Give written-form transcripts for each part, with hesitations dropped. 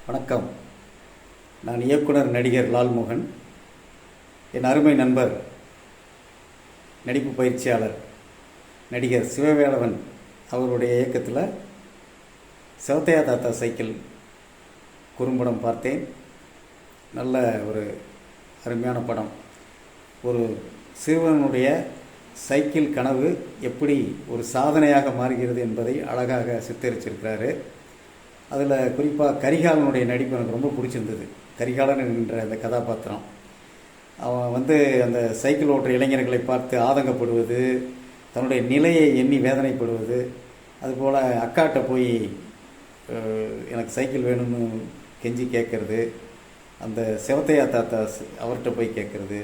வணக்கம். நான் இயக்குனர் நடிகர் லால்மோகன். என் அருமை நண்பர் நடிப்பு பயிற்சியாளர் நடிகர் சிவவேலவன் அவருடைய இயக்கத்தில் செவத்தையா தாத்தா சைக்கிள் குறும்படம் பார்த்தேன். நல்ல ஒரு அருமையான படம். ஒரு சிறுவனுடைய சைக்கிள் கனவு எப்படி ஒரு சாதனையாக மாறுகிறது என்பதை அழகாக சித்தரிச்சிருக்கிறாரு. அதில் குறிப்பாக கரிகாலனுடைய நடிப்பு எனக்கு ரொம்ப பிடிச்சிருந்தது. கரிகாலன் என்கின்ற அந்த கதாபாத்திரம், அவன் அந்த சைக்கிள் ஓட்டுற இளைஞர்களை பார்த்து ஆதங்கப்படுவது, தன்னுடைய நிலையை எண்ணி வேதனைப்படுவது, அதுபோல் அக்காட்ட போய் எனக்கு சைக்கிள் வேணும்னு கெஞ்சி கேட்கறது, அந்த செவத்தையா தாத்தா அவர்கிட்ட போய் கேட்கறது,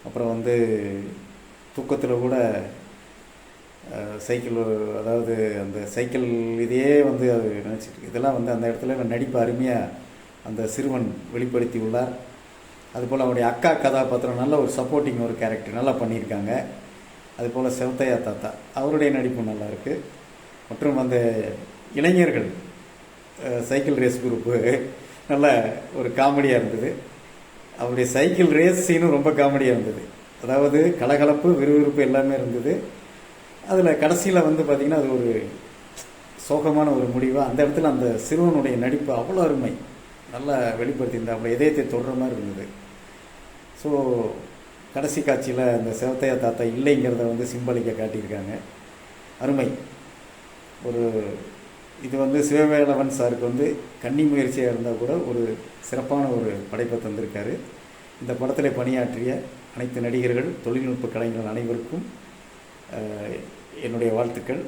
அப்புறம் தூக்கத்தில் கூட சைக்கிள், அதாவது அந்த சைக்கிள் இதையே அது நினச்சிட்டு இதெல்லாம் அந்த இடத்துல நடிப்பு அருமையாக அந்த சிறுவன் வெளிப்படுத்தி உள்ளார். அதுபோல் அவருடைய அக்கா கதாபாத்திரம் நல்ல ஒரு சப்போர்ட்டிங் ஒரு கேரக்டர் நல்லா பண்ணியிருக்காங்க. அதுபோல் செவத்தையா தாத்தா அவருடைய நடிப்பு நல்லா இருக்குது. மற்றும் அந்த இளைஞர்கள் சைக்கிள் ரேஸ் குரூப்பு நல்ல ஒரு காமெடியாக இருந்தது. அவருடைய சைக்கிள் ரேஸ் சீனும் ரொம்ப காமெடியாக இருந்தது. அதாவது கலகலப்பு, விறுவிறுப்பு எல்லாமே இருந்தது. அதில் கடைசியில் பார்த்திங்கன்னா அது ஒரு சோகமான ஒரு முடிவாக அந்த இடத்துல அந்த சிறுவனுடைய நடிப்பு அவ்வளோ அருமை, நல்லா வெளிப்படுத்தியிருந்தா அவ்வளோ இதயத்தை தொடுற மாதிரி இருந்தது. ஸோ கடைசி காட்சியில் அந்த செவத்தையா தாத்தா இல்லைங்கிறத சிம்பலிக்க காட்டியிருக்காங்க. அருமை. ஒரு இது சிவவேலவன் சாருக்கு கன்னி முயற்சியாக இருந்தால் கூட ஒரு சிறப்பான ஒரு படைப்பை தந்திருக்காரு. இந்த படத்தில் பணியாற்றிய அனைத்து நடிகர்கள், தொழில்நுட்ப கலைஞர்கள் அனைவருக்கும் என்னுடைய வாழ்த்துக்கள்.